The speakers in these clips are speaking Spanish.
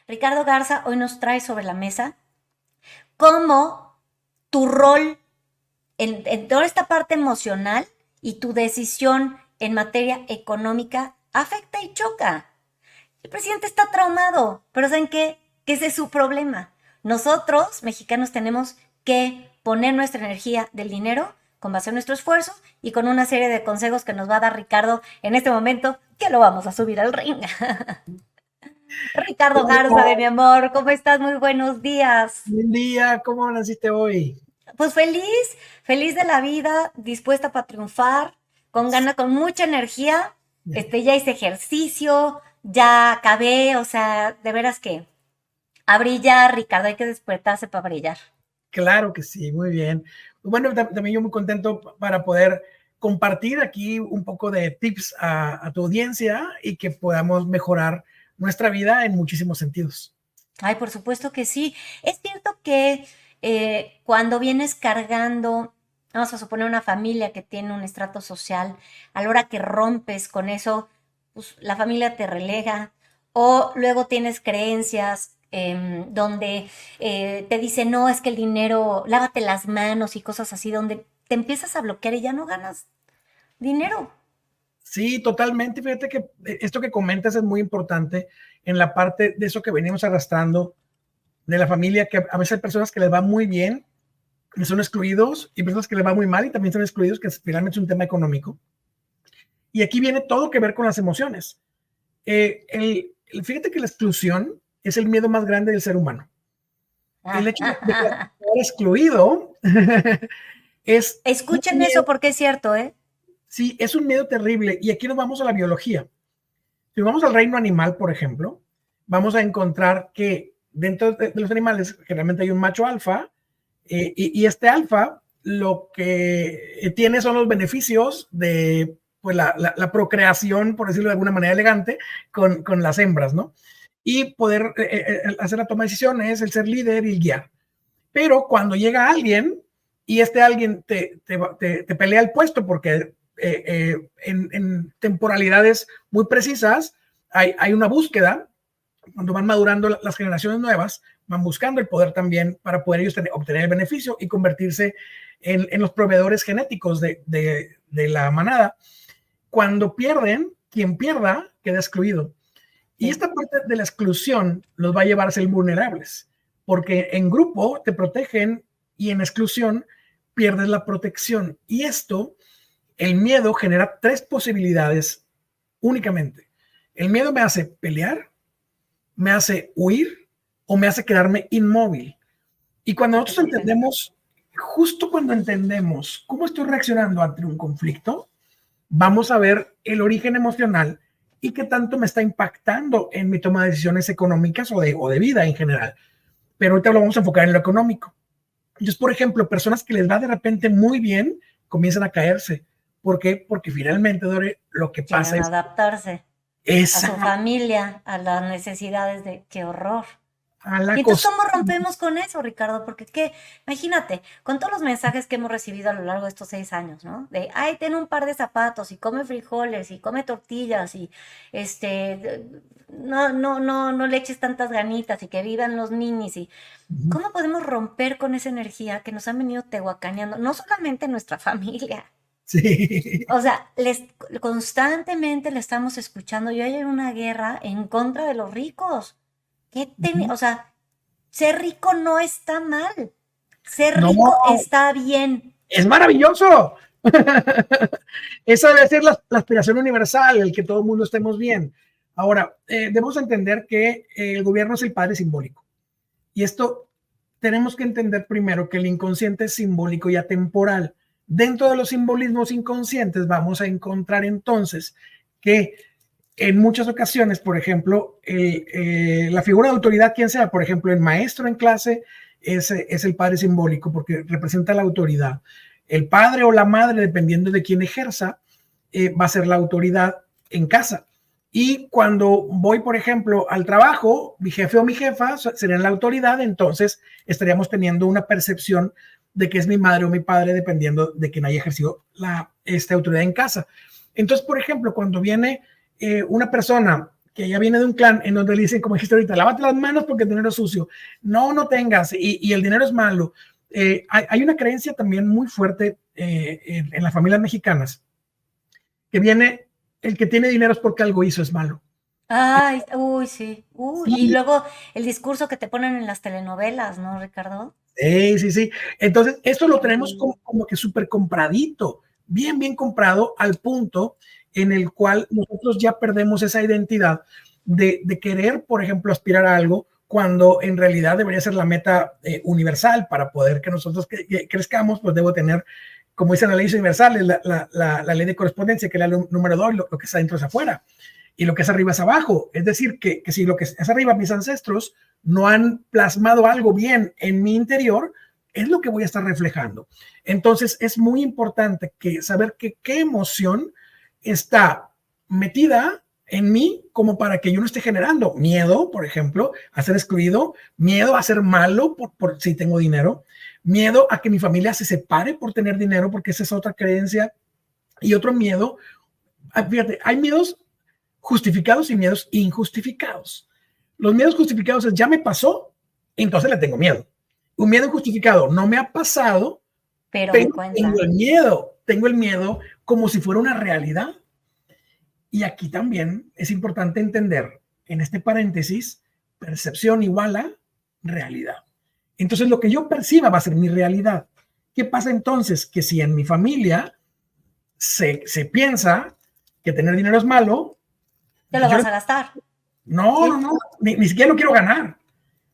Ricardo Garza hoy nos trae sobre la mesa cómo tu rol en toda esta parte emocional y tu decisión en materia económica afecta y choca. El presidente está traumado, pero ¿saben qué? Que ese es su problema. Nosotros, mexicanos, tenemos que poner nuestra energía del dinero con base en nuestro esfuerzo y con una serie de consejos que nos va a dar Ricardo en este momento, que lo vamos a subir al ring. Ricardo Garza, de mi amor, ¿cómo estás? Muy buenos días. Buen día, ¿cómo naciste hoy? Pues feliz, feliz de la vida, dispuesta para triunfar, con ganas, con mucha energía. Ya hice ejercicio, ya acabé, o sea, de veras que a brillar, Ricardo, hay que despertarse para brillar. Claro que sí, muy bien. Bueno, también yo muy contento para poder compartir aquí un poco de tips a tu audiencia y que podamos mejorar nuestra vida en muchísimos sentidos. Ay, por supuesto que sí. Es cierto que cuando vienes cargando, vamos a suponer una familia que tiene un estrato social, a la hora que rompes con eso, pues la familia te relega, o luego tienes creencias donde te dicen, no, es que el dinero, lávate las manos y cosas así, donde te empiezas a bloquear y ya no ganas dinero. Sí, totalmente. Fíjate que esto que comentas es muy importante en la parte de eso que venimos arrastrando de la familia, que a veces hay personas que les va muy bien y son excluidos y personas que les va muy mal y también son excluidos, que finalmente es un tema económico. Y aquí viene todo que ver con las emociones. Fíjate que la exclusión es el miedo más grande del ser humano. El hecho de que estar excluido es un Escuchen miedo, eso porque es cierto, ¿eh? sí, es un miedo terrible. Y aquí nos vamos a la biología. Si vamos al reino animal, por ejemplo, vamos a encontrar que dentro de los animales generalmente hay un macho alfa y este alfa lo que tiene son los beneficios de pues, la procreación, por decirlo de alguna manera elegante, con las hembras, ¿no? Y poder hacer la toma de decisiones, el ser líder y el guiar. Pero cuando llega alguien y este alguien te pelea el puesto porque en temporalidades muy precisas hay una búsqueda, cuando van madurando las generaciones nuevas, van buscando el poder también para poder ellos obtener el beneficio y convertirse en los proveedores genéticos de la manada. Cuando pierden, quien pierda queda excluido. Y Sí. esta parte de la exclusión los va a llevar a ser vulnerables, porque en grupo te protegen y en exclusión pierdes la protección. Y esto, el miedo genera tres posibilidades únicamente. El miedo me hace pelear, me hace huir o me hace quedarme inmóvil. Y cuando Ay, qué nosotros potente. entendemos, justo cuando entendemos cómo estoy reaccionando ante un conflicto, vamos a ver el origen emocional y qué tanto me está impactando en mi toma de decisiones económicas o de vida en general. Pero ahorita lo vamos a enfocar en lo económico. Entonces, por ejemplo, personas que les va de repente muy bien comienzan a caerse. ¿Por qué? Porque finalmente, Dore, lo que pasa Quieren es adaptarse a esa su familia, a las necesidades de qué horror. a la Y entonces, ¿cómo costumbre. rompemos con eso, Ricardo? Porque qué, imagínate, con todos los mensajes que hemos recibido a lo largo de estos 6 años, ¿no? De, ay, ten un par de zapatos y come frijoles y come tortillas y no le eches tantas ganitas y que vivan los ninis y ¿cómo podemos romper con esa energía que nos han venido tehuacaneando? No solamente nuestra familia. Sí. O sea, constantemente le estamos escuchando y hay una guerra en contra de los ricos. O sea, ser rico no está mal. Ser No, rico está bien. es maravilloso. Esa debe ser la aspiración universal, el que todo el mundo estemos bien. Ahora, debemos entender que el gobierno es el padre simbólico. Y esto tenemos que entender primero que el inconsciente es simbólico y atemporal. Dentro de los simbolismos inconscientes vamos a encontrar entonces que en muchas ocasiones, por ejemplo, la figura de autoridad, quien sea, por ejemplo, el maestro en clase es el padre simbólico porque representa la autoridad. El padre o la madre, dependiendo de quién ejerza, va a ser la autoridad en casa. Y cuando voy, por ejemplo, al trabajo, mi jefe o mi jefa serían la autoridad, entonces estaríamos teniendo una percepción de que es mi madre o mi padre, dependiendo de quién haya ejercido esta autoridad en casa. Entonces, por ejemplo, cuando viene una persona que ella viene de un clan en donde le dicen, como dijiste ahorita, lávate las manos porque el dinero es sucio. No, no tengas, y el dinero es malo. Hay una creencia también muy fuerte en las familias mexicanas, que viene, el que tiene dinero es porque algo hizo, es malo. Ay, uy, sí. Uy, y Sí, luego el discurso que te ponen en las telenovelas, ¿no, Ricardo? sí, sí, sí. Entonces, esto lo tenemos Sí. como que súper compradito, bien, bien comprado al punto en el cual nosotros ya perdemos esa identidad de querer, por ejemplo, aspirar a algo cuando en realidad debería ser la meta universal para poder que nosotros crezcamos, pues debo tener, como dicen las leyes universales, la ley de correspondencia, que es la número 2, lo que está dentro es afuera y lo que es arriba es abajo. Es decir, que si lo que es arriba, mis ancestros, no han plasmado algo bien en mi interior, es lo que voy a estar reflejando. Entonces, es muy importante que saber que qué emoción está metida en mí como para que yo no esté generando miedo, por ejemplo, a ser excluido, miedo a ser malo por si tengo dinero, miedo a que mi familia se separe por tener dinero, porque esa es otra creencia, y otro miedo, fíjate, hay miedos justificados y miedos injustificados. Los miedos justificados es ya me pasó, entonces le tengo miedo. Un miedo injustificado no me ha pasado, Pero me pero cuentan. tengo el miedo como si fuera una realidad. Y aquí también es importante entender, en este paréntesis, percepción igual a realidad. Entonces lo que yo perciba va a ser mi realidad. ¿Qué pasa entonces? Que si en mi familia se piensa que tener dinero es malo, Te lo yo vas a gastar. no, no, ¿Sí? no, ni siquiera lo quiero ganar.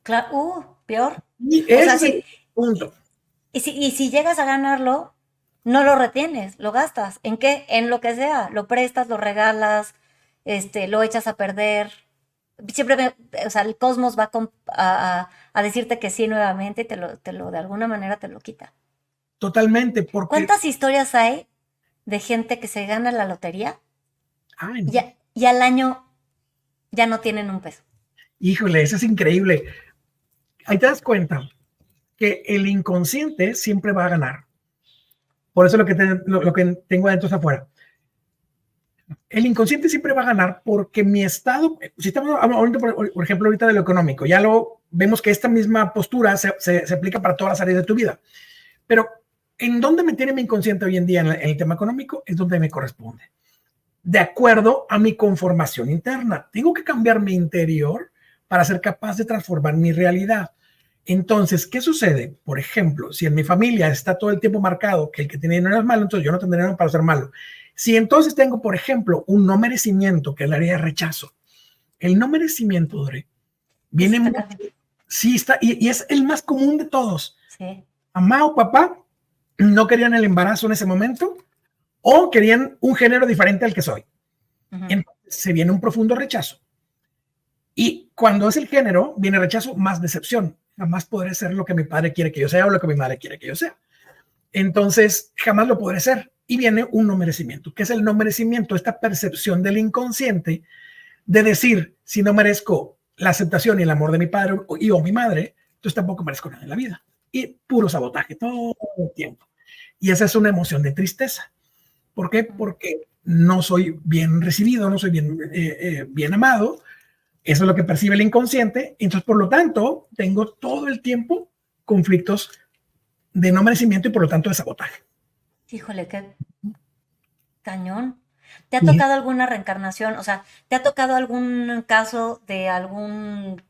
Claro, peor. Y O ese sea, es el sí, punto. y si llegas a ganarlo, no lo retienes, lo gastas. ¿En qué? En lo que sea. Lo prestas, lo regalas, lo echas a perder. Siempre, o sea, el cosmos va a decirte que sí nuevamente y de alguna manera te lo quita. Totalmente, porque, ¿Cuántas historias hay de gente que se gana la lotería ay, y, no, y al año ya no tienen un peso? híjole, eso es increíble. Ahí te das cuenta que el inconsciente siempre va a ganar. Por eso lo que tengo adentro es afuera. El inconsciente siempre va a ganar porque mi estado, si estamos hablando, por ejemplo, ahorita de lo económico, ya lo vemos que esta misma postura se aplica para todas las áreas de tu vida. Pero en dónde me tiene mi inconsciente hoy en día en el tema económico es donde me corresponde. De acuerdo a mi conformación interna. Tengo que cambiar mi interior para ser capaz de transformar mi realidad. Entonces, ¿qué sucede? Por ejemplo, si en mi familia está todo el tiempo marcado que el que tiene dinero es malo, entonces yo no tendré dinero para ser malo. Si entonces tengo, por ejemplo, un no merecimiento, que es el área de rechazo, el no merecimiento, Dore, Eso viene está mucho, cabrón. sí está, y es el más común de todos. Sí. Mamá o papá no querían el embarazo en ese momento o querían un género diferente al que soy. Ujú. Entonces se viene un profundo rechazo. Y cuando es el género, viene rechazo más decepción. Jamás podré ser lo que mi padre quiere que yo sea o lo que mi madre quiere que yo sea. Entonces, jamás lo podré ser. Y viene un no merecimiento. ¿Qué es el no merecimiento? Esta percepción del inconsciente de decir, si no merezco la aceptación y el amor de mi padre o mi madre, entonces tampoco merezco nada en la vida. Y puro sabotaje todo el tiempo. Y esa es una emoción de tristeza. ¿Por qué? Porque no soy bien recibido, no soy bien amado. Eso es lo que percibe el inconsciente. Entonces, por lo tanto, tengo todo el tiempo conflictos de no merecimiento y por lo tanto de sabotaje. Híjole, qué cañón. ¿Te ha Y tocado alguna reencarnación? O sea, ¿te ha tocado algún caso de alguna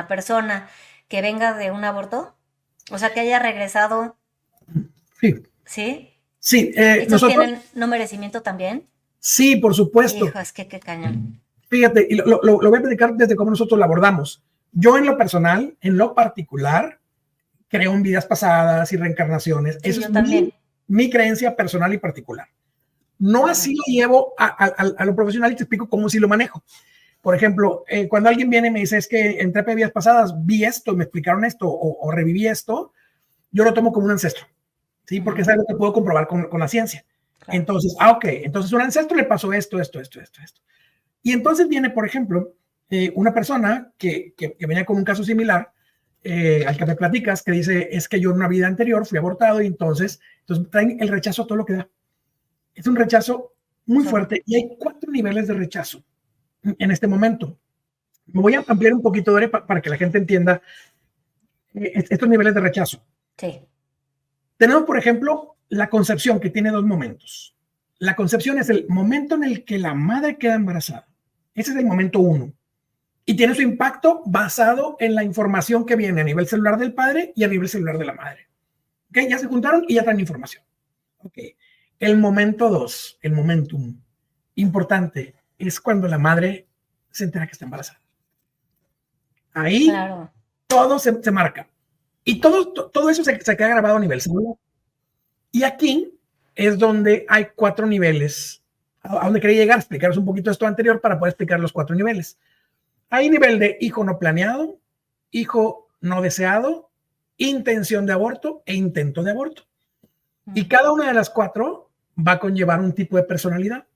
persona que venga de un aborto? O sea, que haya regresado, sí, ¿sí? sí, ¿Estos nosotros tienen no merecimiento también? sí, por supuesto. Hijo, es que qué cañón. Fíjate, y lo voy a platicar desde cómo nosotros lo abordamos. Yo en lo personal, en lo particular, creo en vidas pasadas y reencarnaciones. Sí, Eso es yo también. mi creencia personal y particular. No Ajá. así lo llevo a lo profesional y te explico cómo sí lo manejo. Por ejemplo, cuando alguien viene y me dice, es que en terapia de vidas pasadas vi esto, me explicaron esto o reviví esto, yo lo tomo como un ancestro, ¿sí? Porque es Ujú, algo que puedo comprobar con la ciencia. claro. Entonces, ok, entonces un ancestro le pasó esto. Y entonces viene, por ejemplo, una persona que venía con un caso similar al que me platicas, que dice, es que yo en una vida anterior fui abortado y entonces traen el rechazo a todo lo que da. Es un rechazo muy Sí. fuerte y hay 4 niveles de rechazo. en este momento. Me voy a ampliar un poquito, Dore, para que la gente entienda estos niveles de rechazo. Sí. Tenemos, por ejemplo, la concepción, que tiene 2 momentos. La concepción es el momento en el que la madre queda embarazada. Ese es el momento 1. Y tiene su impacto basado en la información que viene a nivel celular del padre y a nivel celular de la madre. ¿Okay? Ya se juntaron y ya traen información. Okay. El momento 2, el momentum importante, es cuando la madre se entera que está embarazada. Ahí claro. Todo se marca. Y todo eso se queda grabado a nivel celular. Y aquí es donde hay 4 niveles. A donde quería llegar, explicaros un poquito esto anterior para poder explicar los 4 niveles. Hay nivel de hijo no planeado, hijo no deseado, intención de aborto e intento de aborto. Y cada una de las 4 va a conllevar un tipo de personalidad.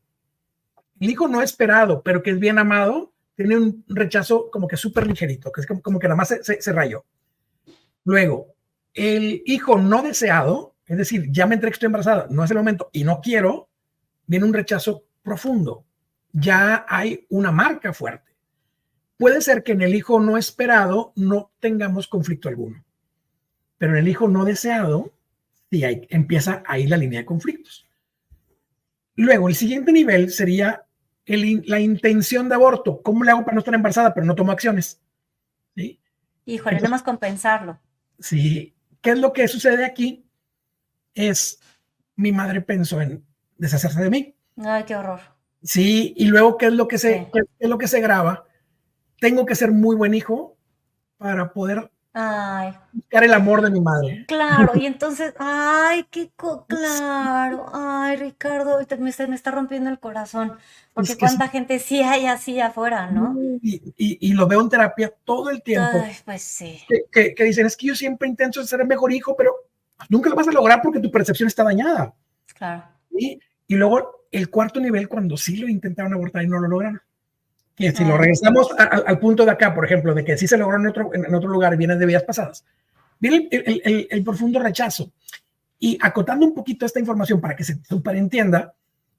El hijo no esperado, pero que es bien amado, tiene un rechazo como que súper ligerito, que es como que nada más se rayó. Luego, el hijo no deseado, es decir, ya me enteré que estoy embarazada, no es el momento y no quiero, viene un rechazo profundo. Ya hay una marca fuerte. Puede ser que en el hijo no esperado no tengamos conflicto alguno, pero en el hijo no deseado sí empieza ahí la línea de conflictos. Luego, el siguiente nivel sería la intención de aborto. ¿Cómo le hago para no estar embarazada, pero no tomo acciones? ¿Sí? Híjole, nada más compensarlo. Sí. ¿Qué es lo que sucede aquí? Es mi madre pensó en deshacerse de mí. Ay, qué horror. Sí, y luego, ¿qué es lo que qué es lo que se graba? Tengo que ser muy buen hijo para poder buscar el amor de mi madre. Claro, y entonces, ay, claro, ay, Ricardo, me está rompiendo el corazón, porque es que cuánta gente sí hay así afuera, ¿no? Y lo veo en terapia todo el tiempo. Ay, pues sí. Que dicen, es que yo siempre intento ser el mejor hijo, pero nunca lo vas a lograr porque tu percepción está dañada. Claro. ¿Sí? Y luego el 4º nivel, cuando sí lo intentaron abortar y no lo lograron. Que si lo regresamos al punto de acá, por ejemplo, de que sí se logró en otro lugar y viene de vidas pasadas, viene el profundo rechazo. Y acotando un poquito esta información para que se superentienda,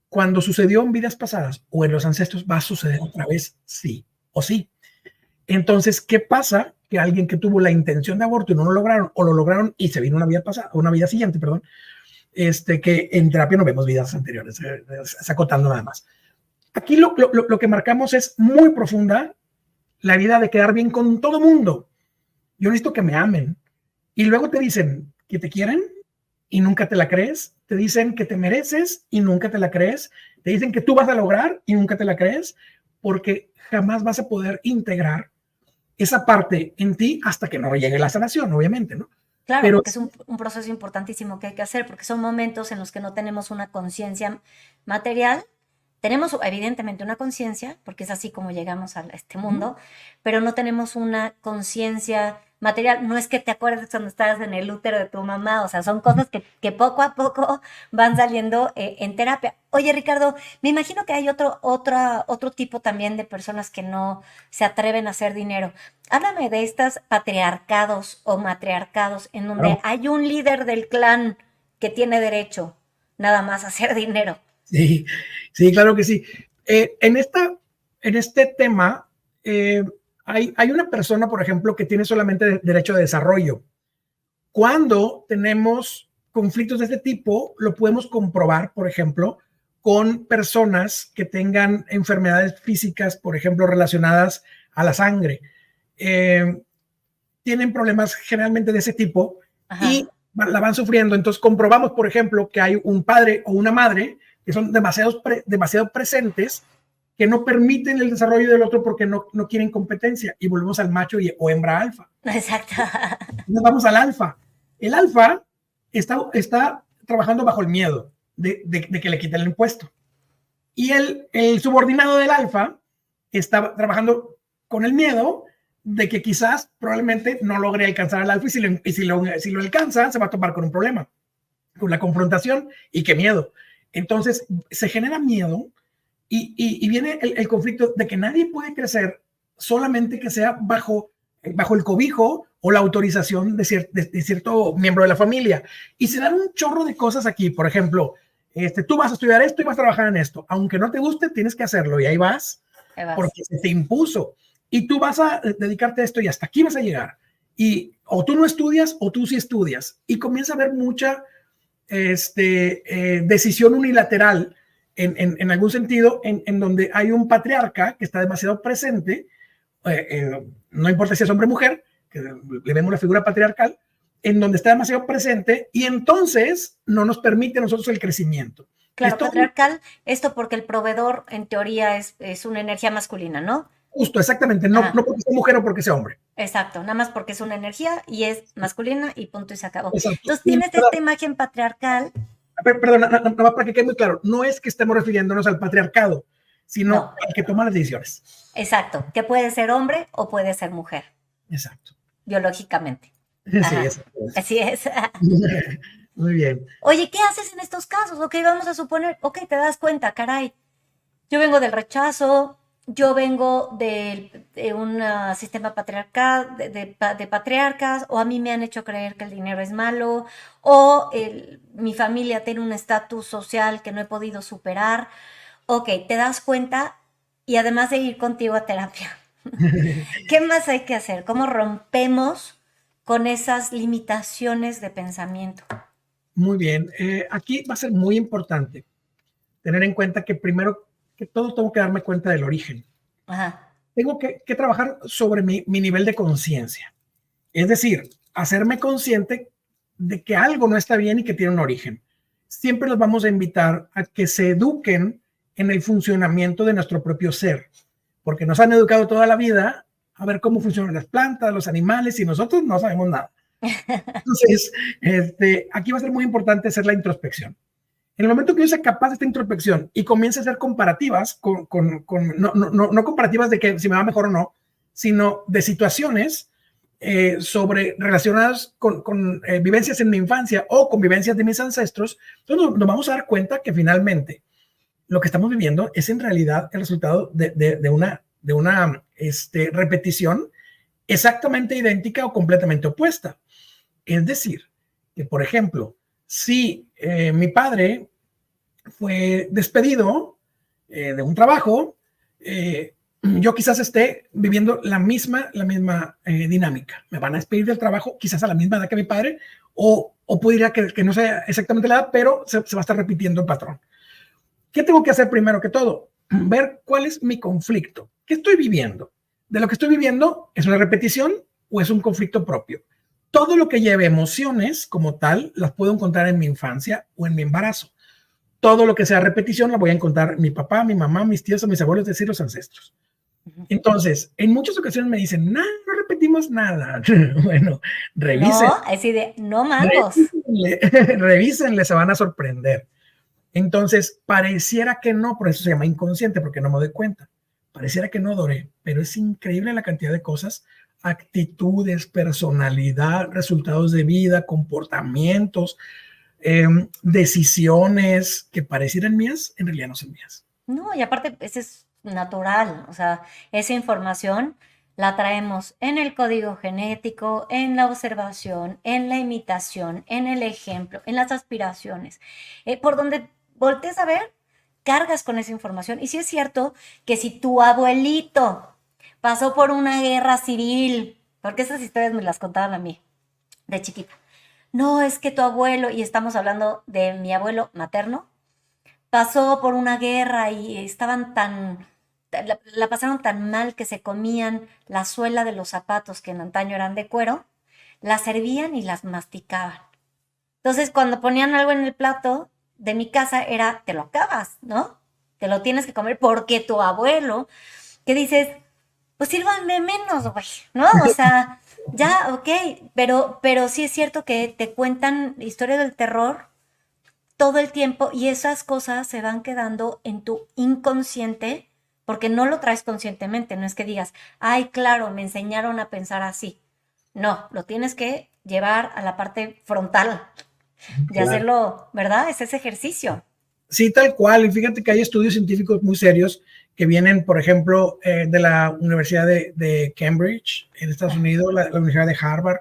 cuando sucedió en vidas pasadas o en los ancestros, va a suceder otra vez sí o sí. Entonces, ¿qué pasa? Que alguien que tuvo la intención de aborto y no lo lograron, o lo lograron y se vino una vida pasada, una vida siguiente, perdón, que en terapia no vemos vidas anteriores, es acotando nada más. Aquí lo que marcamos es muy profunda, la vida de quedar bien con todo mundo. Yo necesito que me amen. Y luego te dicen que te quieren y nunca te la crees. Te dicen que te mereces y nunca te la crees. Te dicen que tú vas a lograr y nunca te la crees, porque jamás vas a poder integrar esa parte en ti hasta que no llegue la sanación, obviamente, ¿no? Claro, pero porque es un proceso importantísimo que hay que hacer, porque son momentos en los que no tenemos una conciencia material. Tenemos evidentemente una conciencia, porque es así como llegamos a este mundo, pero no tenemos una conciencia material. No es que te acuerdes cuando estabas en el útero de tu mamá, o sea, son cosas que poco a poco van saliendo en terapia. Oye, Ricardo, me imagino que hay otro tipo también de personas que no se atreven a hacer dinero. Háblame de estos patriarcados o matriarcados en donde hay un líder del clan que tiene derecho nada más a hacer dinero. Sí, sí, claro que sí. En este tema hay una persona, por ejemplo, que tiene solamente derecho de desarrollo. Cuando tenemos conflictos de este tipo, lo podemos comprobar, por ejemplo, con personas que tengan enfermedades físicas, por ejemplo, relacionadas a la sangre. Tienen problemas generalmente de ese tipo. Ajá. Y la van sufriendo. Entonces comprobamos, por ejemplo, que hay un padre o una madre que son demasiado presentes, que no permiten el desarrollo del otro porque no quieren competencia. Y volvemos al macho o hembra alfa. Exacto. Nos vamos al alfa. El alfa está trabajando bajo el miedo de que le quiten el impuesto. Y el subordinado del alfa está trabajando con el miedo de que quizás probablemente no logre alcanzar al alfa, y si lo alcanza, se va a topar con un problema, con la confrontación, y qué miedo. Entonces se genera miedo y viene el conflicto de que nadie puede crecer solamente que sea bajo el cobijo o la autorización de cierto miembro de la familia. Y se dan un chorro de cosas aquí. Por ejemplo, tú vas a estudiar esto y vas a trabajar en esto. Aunque no te guste, tienes que hacerlo. Y ahí vas. porque se te impuso. Y tú vas a dedicarte a esto y hasta aquí vas a llegar. Y o tú no estudias o tú sí estudias. Y comienza a haber mucha decisión unilateral en algún sentido en donde hay un patriarca que está demasiado presente, no importa si es hombre o mujer, que le vemos la figura patriarcal, en donde está demasiado presente y entonces no nos permite a nosotros el crecimiento. Claro, patriarcal, esto porque el proveedor en teoría es una energía masculina, ¿no? Justo, exactamente, no porque sea mujer o porque sea hombre. Exacto, nada más porque es una energía y es masculina y punto y se acabó. Exacto. Entonces tienes esta imagen patriarcal. Perdón, nada más para que quede muy claro, no es que estemos refiriéndonos al patriarcado, sino al que toma las decisiones. Exacto, que puede ser hombre o puede ser mujer. Exacto. Biológicamente. Sí, así es. Muy bien. Oye, ¿qué haces en estos casos? Ok, vamos a suponer, ok, te das cuenta, caray, yo vengo del rechazo, yo vengo de un sistema patriarcal, de patriarcas, o a mí me han hecho creer que el dinero es malo, o mi familia tiene un estatus social que no he podido superar. Ok, te das cuenta y además de ir contigo a terapia, ¿qué más hay que hacer? ¿Cómo rompemos con esas limitaciones de pensamiento? Muy bien. Aquí va a ser muy importante tener en cuenta que primero que todo tengo que darme cuenta del origen. Ajá. Tengo que trabajar sobre mi nivel de conciencia. Es decir, hacerme consciente de que algo no está bien y que tiene un origen. Siempre los vamos a invitar a que se eduquen en el funcionamiento de nuestro propio ser, porque nos han educado toda la vida a ver cómo funcionan las plantas, los animales, y nosotros no sabemos nada. Entonces, aquí va a ser muy importante hacer la introspección. En el momento que yo sea capaz de esta introspección y comience a hacer comparativas, no comparativas de que si me va mejor o no, sino de situaciones relacionadas con vivencias en mi infancia o con vivencias de mis ancestros, entonces nos vamos a dar cuenta que finalmente lo que estamos viviendo es en realidad el resultado de una repetición exactamente idéntica o completamente opuesta. Es decir, que por ejemplo, si mi padre fue despedido de un trabajo, yo quizás esté viviendo la misma dinámica. Me van a despedir del trabajo quizás a la misma edad que mi padre, o pudiera que no sea exactamente la edad, pero se va a estar repitiendo el patrón. ¿Qué tengo que hacer primero que todo? Ver cuál es mi conflicto. ¿Qué estoy viviendo? ¿De lo que estoy viviendo es una repetición o es un conflicto propio? Todo lo que lleve emociones como tal, las puedo encontrar en mi infancia o en mi embarazo. Todo lo que sea repetición, la voy a encontrar en mi papá, mi mamá, mis tíos, mis abuelos, es decir, los ancestros. Entonces, en muchas ocasiones me dicen, no repetimos nada. Bueno, revisen. No, así de, no mangos. Revísenle, se van a sorprender. Entonces, pareciera que no, por eso se llama inconsciente, porque no me doy cuenta. Pareciera que no, Dore, pero es increíble la cantidad de cosas, actitudes, personalidad, resultados de vida, comportamientos, decisiones que parecieran mías, en realidad no son mías. No, y aparte, ese es natural, o sea, esa información la traemos en el código genético, en la observación, en la imitación, en el ejemplo, en las aspiraciones. Por donde voltees a ver, cargas con esa información. Y sí es cierto que si tu abuelito pasó por una guerra civil, porque esas historias me las contaban a mí de chiquita. No, es que tu abuelo, y estamos hablando de mi abuelo materno, pasó por una guerra y estaban la pasaron tan mal que se comían la suela de los zapatos que en antaño eran de cuero, las servían y las masticaban. Entonces, cuando ponían algo en el plato de mi casa era, te lo acabas, ¿no? Te lo tienes que comer porque tu abuelo, que dices, pues sírvanme menos, güey, ¿no? O sea, ya, ok, pero sí es cierto que te cuentan historia del terror todo el tiempo y esas cosas se van quedando en tu inconsciente porque no lo traes conscientemente, no es que digas, ay, claro, me enseñaron a pensar así. No, lo tienes que llevar a la parte frontal de hacerlo, ¿verdad? Es ese ejercicio. Sí, tal cual. Y fíjate que hay estudios científicos muy serios que vienen, por ejemplo, de la Universidad de Cambridge en Estados Unidos, la Universidad de Harvard,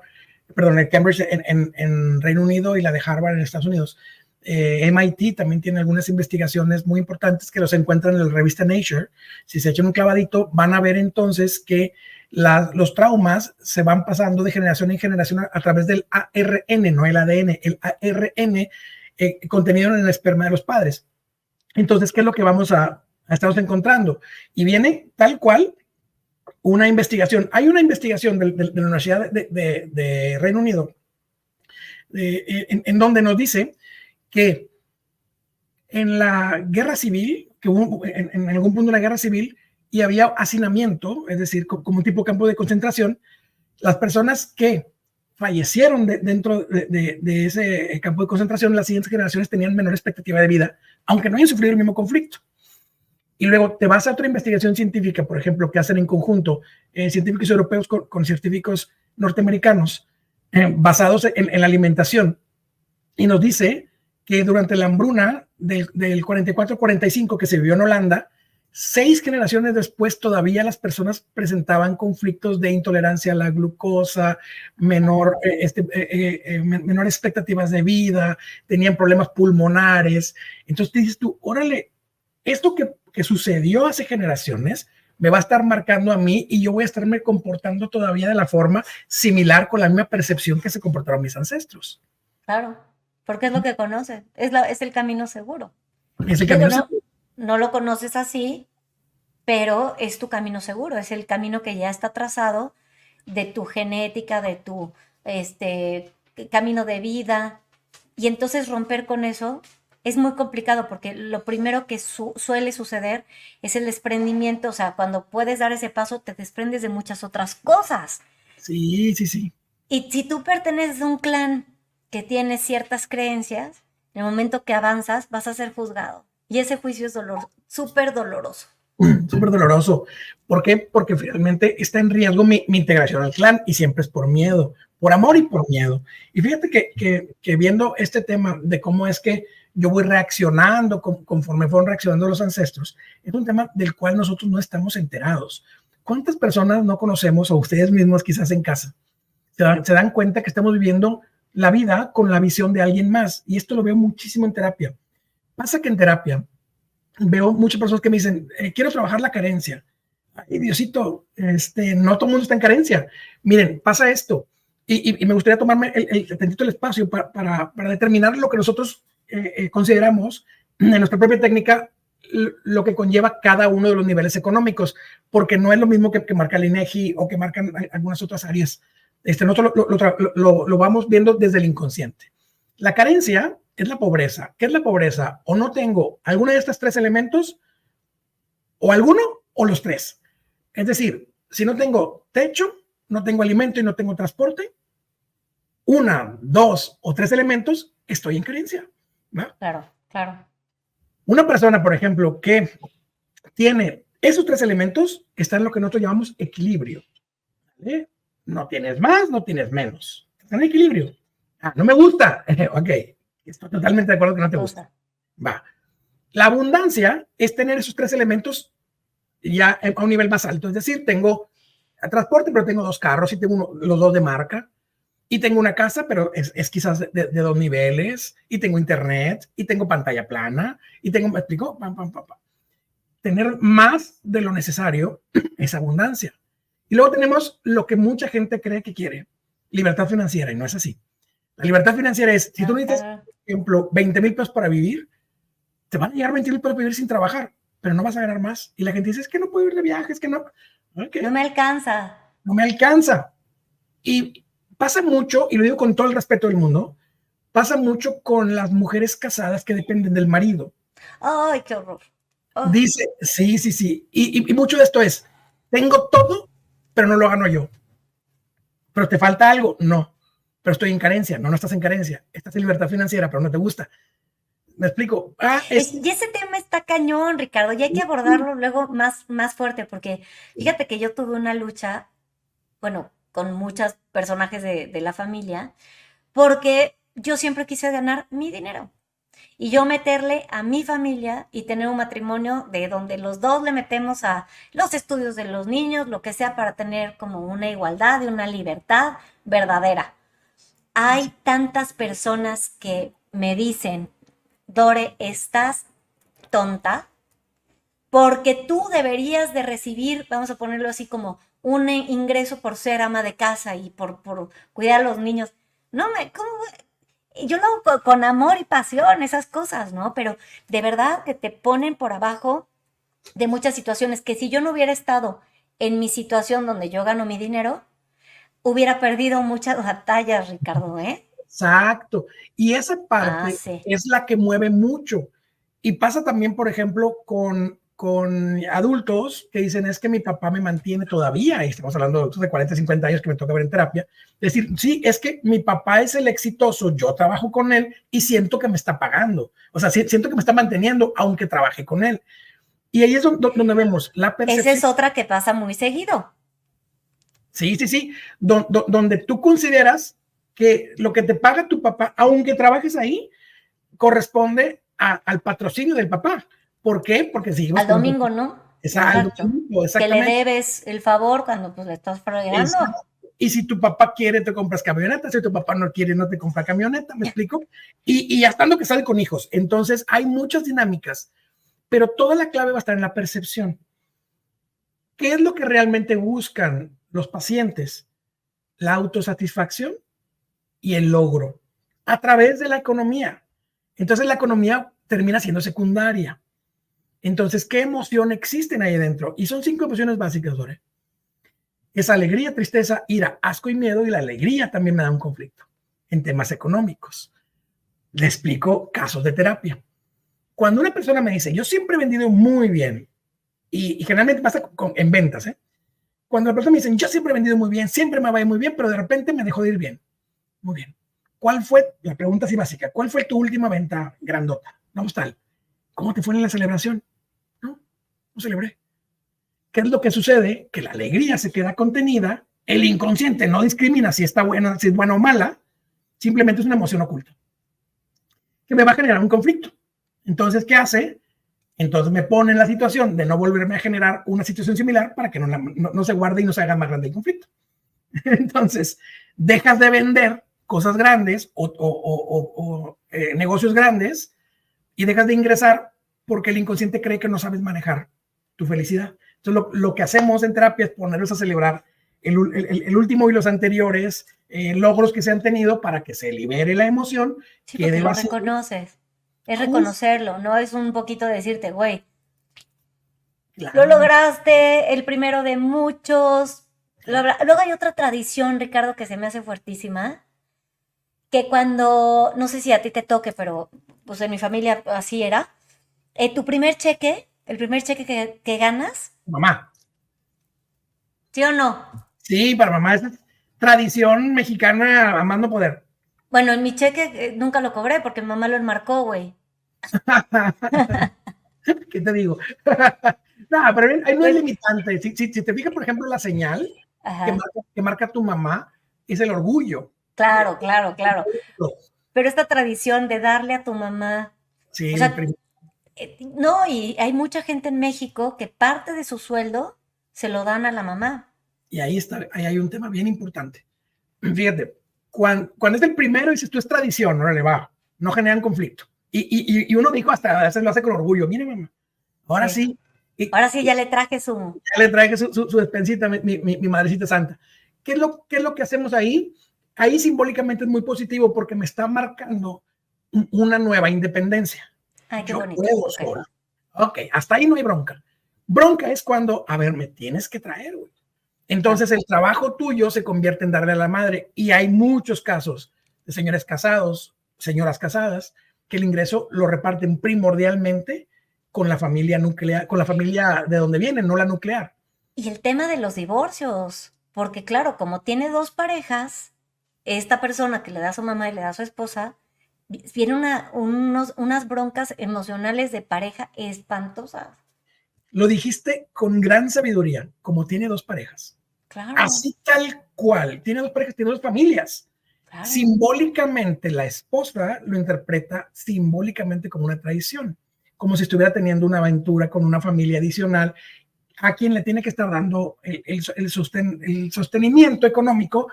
perdón, de Cambridge en Reino Unido y la de Harvard en Estados Unidos, MIT también tiene algunas investigaciones muy importantes que los encuentran en la revista Nature. Si se echan un clavadito, van a ver entonces que los traumas se van pasando de generación en generación a través del ARN, no el ADN, el ARN contenido en el esperma de los padres. Entonces, ¿qué es lo que vamos a estar encontrando? Y viene tal cual una investigación. Hay una investigación de la Universidad de Reino Unido en donde nos dice que en la guerra civil, que hubo en algún punto de la guerra civil, y había hacinamiento, es decir, como un tipo campo de concentración, las personas que fallecieron dentro de ese campo de concentración, las siguientes generaciones tenían menor expectativa de vida, aunque no hayan sufrido el mismo conflicto. Y luego te vas a otra investigación científica, por ejemplo, que hacen en conjunto científicos europeos con científicos norteamericanos, basados en la alimentación, y nos dice que durante la hambruna del 44-45 que se vivió en Holanda, 6 generaciones después todavía las personas presentaban conflictos de intolerancia a la glucosa, menor expectativas de vida, tenían problemas pulmonares. Entonces te dices tú, órale, esto que sucedió hace generaciones me va a estar marcando a mí y yo voy a estarme comportando todavía de la forma similar con la misma percepción que se comportaron mis ancestros. Claro, porque es lo que conoces, es el camino seguro. Ese camino no lo conoces así, pero es tu camino seguro, es el camino que ya está trazado de tu genética, de tu camino de vida. Y entonces romper con eso es muy complicado porque lo primero que suele suceder es el desprendimiento. O sea, cuando puedes dar ese paso, te desprendes de muchas otras cosas. Sí, sí, sí. Y si tú perteneces a un clan que tiene ciertas creencias, en el momento que avanzas vas a ser juzgado. Y ese juicio es súper doloroso. Súper doloroso. ¿Por qué? Porque finalmente está en riesgo mi integración al clan y siempre es por miedo, por amor y por miedo. Y fíjate que viendo este tema de cómo es que yo voy reaccionando conforme fueron reaccionando los ancestros, es un tema del cual nosotros no estamos enterados. ¿Cuántas personas no conocemos, o ustedes mismos quizás en casa, se dan cuenta que estamos viviendo la vida con la visión de alguien más? Y esto lo veo muchísimo en terapia. Pasa que en terapia veo muchas personas que me dicen, quiero trabajar la carencia. Ay, Diosito, no todo el mundo está en carencia. Miren, pasa esto. Y me gustaría tomarme el espacio para determinar lo que nosotros consideramos en nuestra propia técnica lo que conlleva cada uno de los niveles económicos, porque no es lo mismo que marca el INEGI o que marcan algunas otras áreas. Nosotros lo vamos viendo desde el inconsciente. La carencia es la pobreza. ¿Qué es la pobreza? O no tengo alguno de estos 3 elementos, o alguno, o los 3. Es decir, si no tengo techo, no tengo alimento y no tengo transporte, 1, 2 o 3 elementos, estoy en carencia, ¿no? Claro, claro. Una persona, por ejemplo, que tiene esos 3 elementos, está en lo que nosotros llamamos equilibrio. ¿Vale? No tienes más, no tienes menos. Está en equilibrio. No me gusta. Ok. Estoy totalmente de acuerdo que no te gusta. Va. La abundancia es tener esos 3 elementos ya a un nivel más alto. Es decir, tengo transporte, pero tengo 2 carros y tengo los 2 de marca. Y tengo una casa, pero es quizás de 2 niveles. Y tengo internet. Y tengo pantalla plana. Y tengo, ¿me explico? Tener más de lo necesario es abundancia. Y luego tenemos lo que mucha gente cree que quiere. Libertad financiera. Y no es así. La libertad financiera es, si tú necesitas, por ejemplo, 20,000 pesos para vivir, te van a llegar 20,000 pesos para vivir sin trabajar, pero no vas a ganar más. Y la gente dice, es que no puedo ir de viajes, que no. Okay. No me alcanza. No me alcanza. Y pasa mucho, y lo digo con todo el respeto del mundo, pasa mucho con las mujeres casadas que dependen del marido. ¡Ay, qué horror! Oh. Dice, sí, sí, sí. Y mucho de esto es, tengo todo, pero no lo gano yo. Pero te falta algo, no. Pero estoy en carencia. No, no estás en carencia. Estás en libertad financiera, pero no te gusta. ¿Me explico? Y ese tema está cañón, Ricardo, y hay que abordarlo luego más fuerte, porque fíjate que yo tuve una lucha, bueno, con muchos personajes de la familia, porque yo siempre quise ganar mi dinero. Y yo meterle a mi familia y tener un matrimonio de donde los dos le metemos a los estudios de los niños, lo que sea, para tener como una igualdad y una libertad verdadera. Hay tantas personas que me dicen, Dore, estás tonta, porque tú deberías de recibir, vamos a ponerlo así como un ingreso por ser ama de casa y por cuidar a los niños. No me, ¿cómo? Yo lo hago con amor y pasión, esas cosas, ¿no? Pero de verdad que te ponen por abajo de muchas situaciones que si yo no hubiera estado en mi situación donde yo gano mi dinero, hubiera perdido muchas batallas, Ricardo, ¿eh? Exacto. Y esa Ah, parte sí. es la que mueve mucho. Y pasa también, por ejemplo, con adultos que dicen, es que mi papá me mantiene todavía, y estamos hablando de adultos de 40, 50 años que me toca ver en terapia, decir, sí, es que mi papá es el exitoso, yo trabajo con él y siento que me está pagando. O sea, siento que me está manteniendo aunque trabaje con él. Y ahí es donde vemos la Esa percepción. es otra que pasa muy seguido. Sí, sí, sí. Donde tú consideras que lo que te paga tu papá, aunque trabajes ahí, corresponde al patrocinio del papá. ¿Por qué? Porque seguimos Al con domingo, ¿no? al Exacto. domingo, Que le exactamente. debes el favor cuando pues le estás fregando. Exacto. Y si tu papá quiere, te compras camioneta. Si tu papá no quiere, no te compra camioneta. ¿Me explico? Y ya estando que sale con hijos. Entonces, hay muchas dinámicas, pero toda la clave va a estar en la percepción. ¿Qué es lo que realmente buscan los pacientes? La autosatisfacción y el logro a través de la economía. Entonces la economía termina siendo secundaria. Entonces, ¿qué emoción existen ahí dentro? Y son 5 emociones básicas, Dore. Es alegría, tristeza, ira, asco y miedo, y la alegría también me da un conflicto en temas económicos. Le explico casos de terapia. Cuando una persona me dice, yo siempre he vendido muy bien, y generalmente pasa en ventas, ¿eh? Cuando la persona me dice, yo siempre he vendido muy bien, siempre me va muy bien, pero de repente me dejó de ir bien. Muy bien. ¿Cuál fue, la pregunta así básica, cuál fue tu última venta grandota? Vamos tal. ¿Cómo te fue en la celebración? No, no celebré. ¿Qué es lo que sucede? Que la alegría se queda contenida, el inconsciente no discrimina si está buena, si es buena o mala, simplemente es una emoción oculta que me va a generar un conflicto. Entonces, ¿qué hace? Entonces me pone en la situación de no volverme a generar una situación similar para que no se guarde y no se haga más grande el conflicto. Entonces, dejas de vender cosas grandes o negocios grandes y dejas de ingresar porque el inconsciente cree que no sabes manejar tu felicidad. Entonces, lo que hacemos en terapia es ponerlos a celebrar el último y los anteriores logros que se han tenido para que se libere la emoción, Sí, porque quede lo vacío. reconoces. Es Uf, reconocerlo, no es un poquito decirte, güey, lo claro. lograste, el primero de muchos. Luego hay otra tradición, Ricardo, que se me hace fuertísima, que cuando, no sé si a ti te toque, pero pues en mi familia así era, tu primer cheque, el primer cheque que ganas, Mamá. ¿sí o no? Sí, para mamá es tradición mexicana a más no poder. Bueno, en mi cheque nunca lo cobré porque mi mamá lo enmarcó, güey. ¿Qué te digo? No, pero ahí no es Pues, limitante. Si te fijas, por ejemplo, la señal ajá, que marca tu mamá es el orgullo. claro, claro, claro. Pero esta tradición de darle a tu mamá, Sí, o sea, no, y hay mucha gente en México que parte de su sueldo se lo dan a la mamá. y ahí está, ahí hay un tema bien importante. Fíjate, cuando es el primero, dices tú es tradición, no le va, no generan conflicto. Y uno dijo hasta a veces lo hace con orgullo. Mire, mamá, ahora Sí. sí, y Ahora sí ya le traje su... ya le traje su despensita, mi madrecita santa. ¿Qué es lo que hacemos ahí? Ahí simbólicamente es muy positivo porque me está marcando una nueva independencia. Ay, qué Yo bonito. puedo Ok. solo. Ok, hasta ahí no hay bronca. Bronca es cuando, a ver, me tienes que traer, güey. Claro. Entonces el trabajo tuyo se convierte en darle a la madre. Y hay muchos casos de señores casados, señoras casadas, que el ingreso lo reparten primordialmente con la familia nuclear, con la familia de donde vienen, no la nuclear. Y el tema de los divorcios, porque claro, como tiene dos parejas, esta persona que le da a su mamá y le da a su esposa, viene unas broncas emocionales de pareja espantosas. Lo dijiste con gran sabiduría, como tiene dos parejas. Claro, Así tal cual, tiene dos parejas, tiene dos familias. claro. Simbólicamente, la esposa lo interpreta simbólicamente como una traición, como si estuviera teniendo una aventura con una familia adicional a quien le tiene que estar dando el sostenimiento económico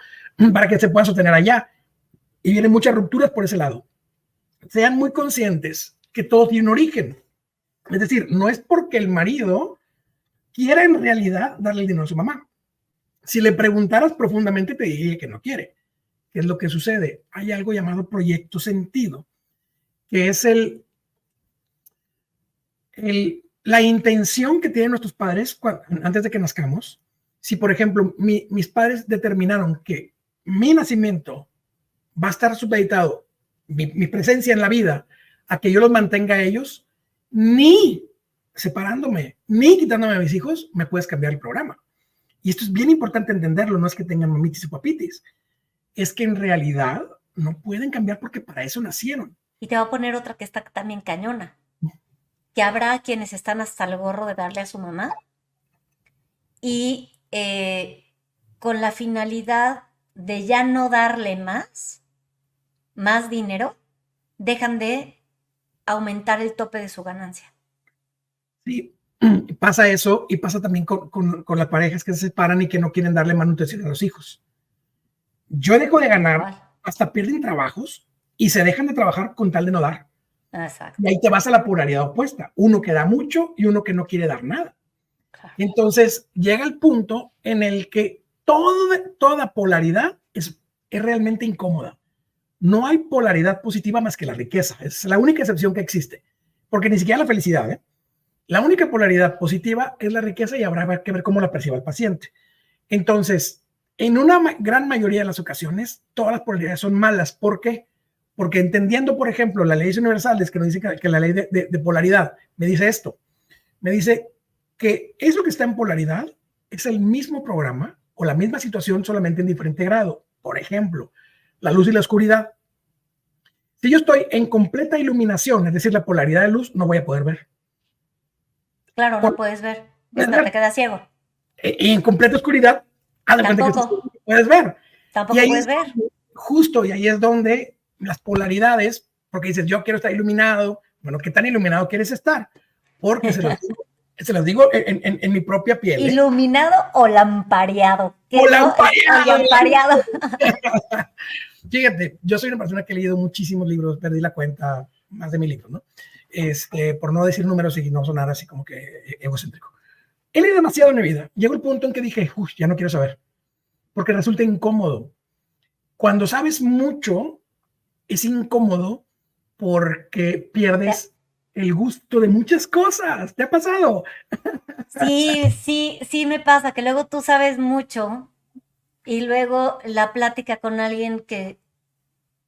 para que se pueda sostener allá. Y vienen muchas rupturas por ese lado. Sean muy conscientes que todo tiene un origen. Es decir, no es porque el marido quiera en realidad darle el dinero a su mamá. Si le preguntaras profundamente, te diría que no quiere. ¿Qué es lo que sucede? Hay algo llamado proyecto sentido, que es la intención que tienen nuestros padres antes de que nazcamos. Si, por ejemplo, mis padres determinaron que mi nacimiento va a estar supeditado, mi presencia en la vida, a que yo los mantenga a ellos, ni separándome, ni quitándome a mis hijos, me puedes cambiar el programa. Y esto es bien importante entenderlo, no es que tengan mamitis y papitis, es que en realidad no pueden cambiar porque para eso nacieron. Y te voy a poner otra que está también cañona. Que habrá quienes están hasta el gorro de darle a su mamá y con la finalidad de ya no darle más dinero, dejan de aumentar el tope de su ganancia. Sí, pasa eso y pasa también con las parejas que se separan y que no quieren darle manutención a los hijos. Yo dejo de ganar, hasta pierden trabajos y se dejan de trabajar con tal de no dar. Exacto. Y ahí te vas a la polaridad opuesta, uno que da mucho y uno que no quiere dar nada. Claro. Entonces llega el punto en el que toda polaridad es realmente incómoda. No hay polaridad positiva más que la riqueza, es la única excepción que existe, porque ni siquiera la felicidad, ¿eh? La única polaridad positiva es la riqueza y habrá que ver cómo la perciba el paciente. Entonces, en una gran mayoría de las ocasiones, todas las polaridades son malas. ¿Por qué? Porque entendiendo, por ejemplo, las leyes universales que nos dice que la ley de polaridad me dice esto, me dice que eso que está en polaridad es el mismo programa o la misma situación solamente en diferente grado. Por ejemplo, la luz y la oscuridad. Si yo estoy en completa iluminación, es decir, la polaridad de luz, no voy a poder ver. Claro, no puedes ver. Te quedas ciego. Y en completa oscuridad, tampoco puedes ver. Tampoco puedes ver. Justo, y ahí es donde las polaridades, porque dices, yo quiero estar iluminado. Bueno, ¿qué tan iluminado quieres estar? Porque se los digo en mi propia piel. ¿Iluminado o lampareado? O lampareado. Lampareado. Fíjate, yo soy una persona que he leído muchísimos libros, perdí la cuenta, más de 1000 libros, ¿no? Por no decir números y no sonar así como que egocéntrico. He leído demasiado en mi vida. Llegó el punto en que dije, ya no quiero saber, porque resulta incómodo. Cuando sabes mucho, es incómodo porque pierdes el gusto de muchas cosas. ¿Te ha pasado? Sí me pasa, que luego tú sabes mucho y luego la plática con alguien que,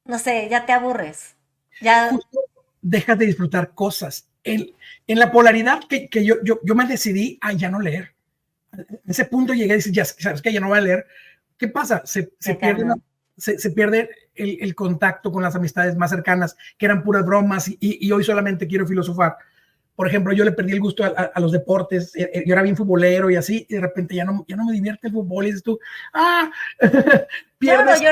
no sé, ya te aburres. Ya justo dejas de disfrutar cosas. En la polaridad que yo me decidí a ya no leer. En ese punto llegué a decir, ya sabes que ya no voy a leer. ¿Qué pasa? Se pierde el contacto con las amistades más cercanas, que eran puras bromas, y hoy solamente quiero filosofar. Por ejemplo, yo le perdí el gusto a los deportes, yo era bien futbolero y así, y de repente ya no me divierte el fútbol, y dices tú, pierdes. Claro, ¿yo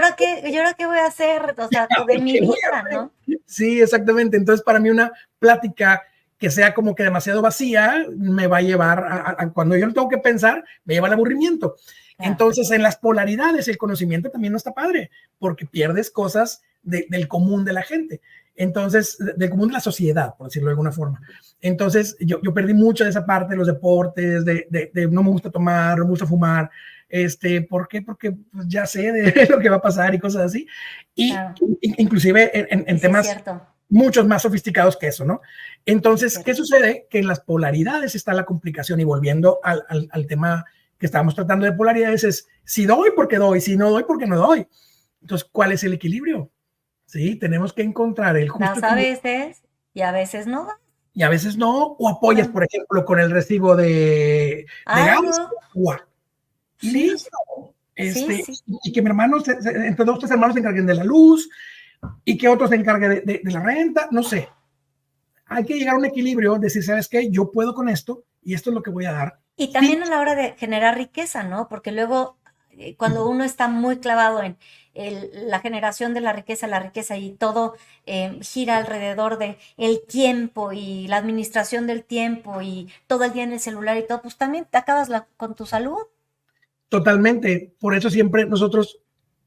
ahora qué voy a hacer? O sea, de mi vida, ¿no? Sí, exactamente. Entonces, para mí una plática que sea como que demasiado vacía, me va a llevar a cuando yo no tengo que pensar, me lleva al aburrimiento. Claro. Entonces, en las polaridades, el conocimiento también no está padre, porque pierdes cosas del común de la gente. Entonces, del común de la sociedad, por decirlo de alguna forma. Entonces, yo perdí mucho de esa parte de los deportes, de no me gusta tomar, no me gusta fumar. ¿Por qué? Porque pues, ya sé de lo que va a pasar y cosas así. Y claro. Inclusive en temas muchos más sofisticados que eso, ¿no? Entonces, ¿qué sucede? Que en las polaridades está la complicación. Y volviendo al tema que estábamos tratando de polaridades, es si doy, porque doy, si no doy, porque no doy. Entonces, ¿cuál es el equilibrio? Sí, tenemos que encontrar el justo equilibrio. A veces y a veces no. Y a veces no, o apoyas, por ejemplo, con el recibo de gas o agua. Y listo. Sí. Y que mi hermano, entre dos, 3 hermanos se encarguen de la luz y que otros se encarguen de la renta, no sé. Hay que llegar a un equilibrio, decir, ¿sabes qué? Yo puedo con esto y esto es lo que voy a dar. Y también a la hora de generar riqueza, ¿no? Porque luego, cuando uno está muy clavado en la generación de la riqueza y todo gira alrededor de el tiempo y la administración del tiempo y todo el día en el celular y todo, pues también te acabas con tu salud. Totalmente. Por eso siempre nosotros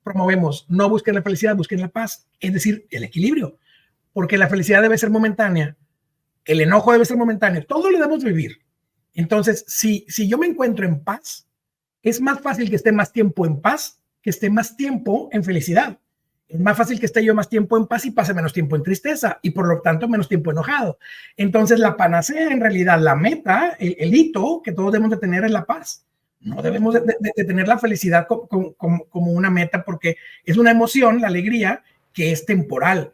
promovemos, no busquen la felicidad, busquen la paz, es decir, el equilibrio, porque la felicidad debe ser momentánea, el enojo debe ser momentáneo, todo lo debemos vivir. Entonces, si yo me encuentro en paz, es más fácil que esté más tiempo en paz que esté más tiempo en felicidad. Es más fácil que esté yo más tiempo en paz y pase menos tiempo en tristeza y por lo tanto menos tiempo enojado. Entonces la panacea, en realidad, la meta, el hito que todos debemos de tener es la paz. No debemos de tener la felicidad como una meta, porque es una emoción, la alegría, que es temporal.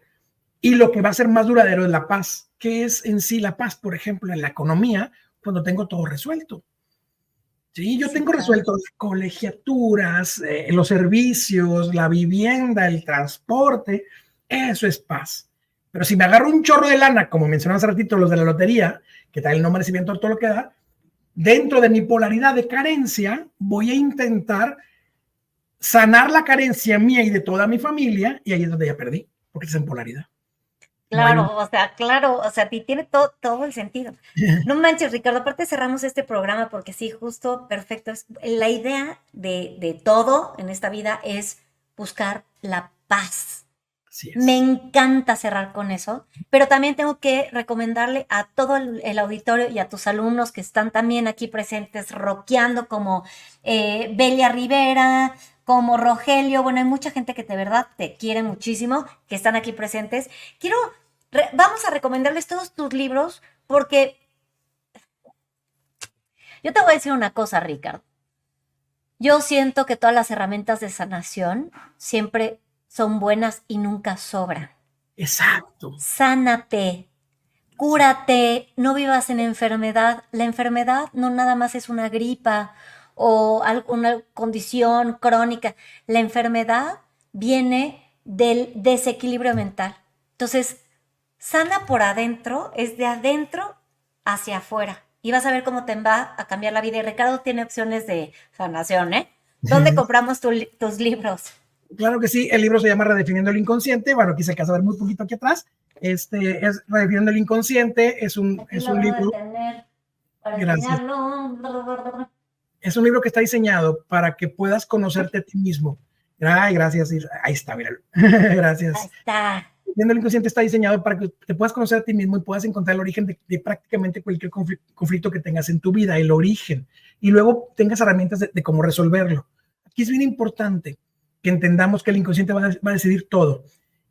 Y lo que va a ser más duradero es la paz. ¿Qué es en sí la paz? Por ejemplo, en la economía, cuando tengo todo resuelto. Sí, yo Sí, tengo claro. resuelto las colegiaturas, los servicios, la vivienda, el transporte, eso es paz. Pero si me agarro un chorro de lana, como mencionaba hace ratito los de la lotería, que trae el no merecimiento de todo lo que da, dentro de mi polaridad de carencia, voy a intentar sanar la carencia mía y de toda mi familia, y ahí es donde ya perdí, porque es en polaridad. No hay un... Claro, o sea, y tiene todo el sentido. No manches, Ricardo, aparte cerramos este programa porque sí, justo, perfecto. La idea de todo en esta vida es buscar la paz. Así Me es. encanta cerrar con eso, pero también tengo que recomendarle a todo el auditorio y a tus alumnos que están también aquí presentes, rockeando como Belia Rivera, como Rogelio. Bueno, hay mucha gente que de verdad te quiere muchísimo, que están aquí presentes. Vamos a recomendarles todos tus libros porque yo te voy a decir una cosa, Ricardo. Yo siento que todas las herramientas de sanación siempre son buenas y nunca sobran. Exacto. Sánate, cúrate, no vivas en enfermedad. La enfermedad no nada más es una gripa o alguna condición crónica. La enfermedad viene del desequilibrio mental. Entonces, sana por adentro, es de adentro hacia afuera. Y vas a ver cómo te va a cambiar la vida. Y Ricardo tiene opciones de sanación, ¿eh? ¿Dónde compramos tus libros? Claro que sí, el libro se llama Redefiniendo el Inconsciente. Bueno, aquí se alcanza a ver muy poquito aquí atrás. Es Redefiniendo el Inconsciente. Aquí Es lo un voy a libro. detener para Gracias. enseñarlo. Es un libro que está diseñado para que puedas conocerte a ti mismo. Ay, gracias. Ahí está, míralo. Ahí Gracias. está. Redefiniendo el Inconsciente está diseñado para que te puedas conocer a ti mismo y puedas encontrar el origen de prácticamente cualquier conflicto que tengas en tu vida, el origen. Y luego tengas herramientas de cómo resolverlo. Aquí es bien importante que entendamos que el inconsciente va a decidir todo.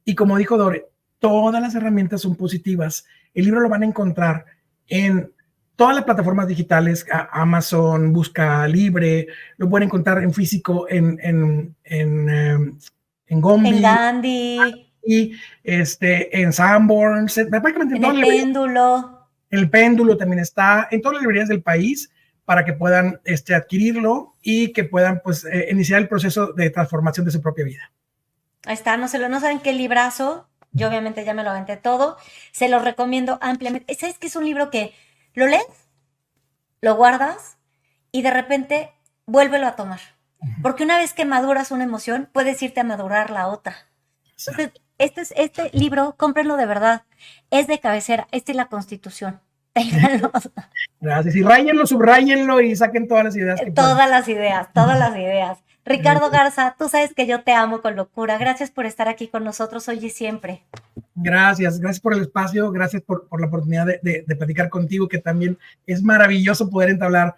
Y como dijo Dore, todas las herramientas son positivas. El libro lo van a encontrar en todas las plataformas digitales, Amazon, Busca Libre, lo pueden encontrar en físico en Gombi, En Gandhi, y en Sanborns, prácticamente en en todas el las librerías. péndulo. El péndulo también está en todas las librerías del país para que puedan adquirirlo y que puedan pues iniciar el proceso de transformación de su propia vida. Ahí está, no saben qué librazo. Yo obviamente ya me lo aventé todo. Se lo recomiendo ampliamente. ¿Sabes que es un libro que lo lees, lo guardas y de repente vuélvelo a tomar? Porque una vez que maduras una emoción, puedes irte a madurar la otra. Entonces, este libro, cómprenlo de verdad. Es de cabecera. Esta es la Constitución. Ténganlo. Gracias. Y ráyenlo, subrayenlo y saquen todas las ideas que puedan. Todas las ideas, todas las ideas. Ricardo Garza, tú sabes que yo te amo con locura. Gracias por estar aquí con nosotros hoy y siempre. Gracias por el espacio, gracias por la oportunidad de platicar contigo, que también es maravilloso poder entablar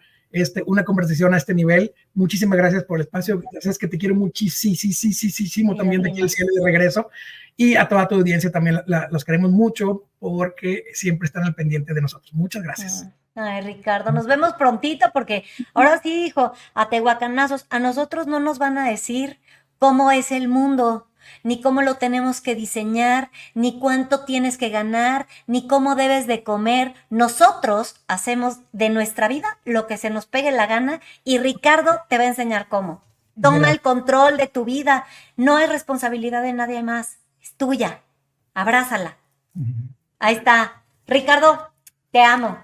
una conversación a este nivel. Muchísimas gracias por el espacio. Sabes que te quiero muchísimo también de aquí al cielo de regreso. Y a toda tu audiencia también los queremos mucho porque siempre están al pendiente de nosotros. Muchas gracias. Ay, Ricardo, nos vemos prontito porque ahora sí, hijo, a tehuacanazos, a nosotros no nos van a decir cómo es el mundo, ni cómo lo tenemos que diseñar, ni cuánto tienes que ganar, ni cómo debes de comer. Nosotros hacemos de nuestra vida lo que se nos pegue la gana y Ricardo te va a enseñar cómo. Toma el control de tu vida, no es responsabilidad de nadie más, es tuya. Abrázala. Ahí está. Ricardo, te amo.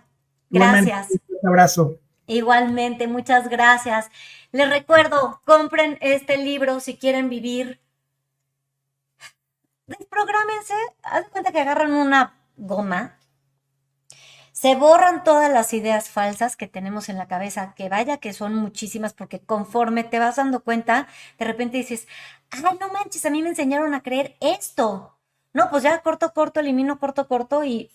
Gracias. Un abrazo. Igualmente, muchas gracias. Les recuerdo, compren este libro si quieren vivir. Desprográmense, haz de cuenta que agarran una goma, se borran todas las ideas falsas que tenemos en la cabeza, que vaya que son muchísimas, porque conforme te vas dando cuenta, de repente dices, ay, no manches, a mí me enseñaron a creer esto. No, pues ya corto, elimino corto y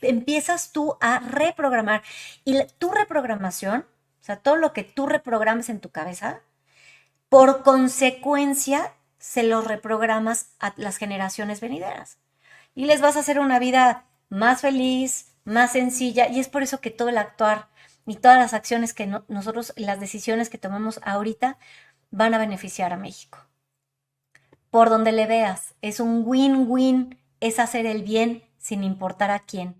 empiezas tú a reprogramar. Y tu reprogramación, o sea, todo lo que tú reprogrames en tu cabeza, por consecuencia, se lo reprogramas a las generaciones venideras. Y les vas a hacer una vida más feliz, más sencilla. Y es por eso que todo el actuar y todas las acciones que nosotros, las decisiones que tomamos ahorita, van a beneficiar a México. Por donde le veas, es un win-win, es hacer el bien sin importar a quién.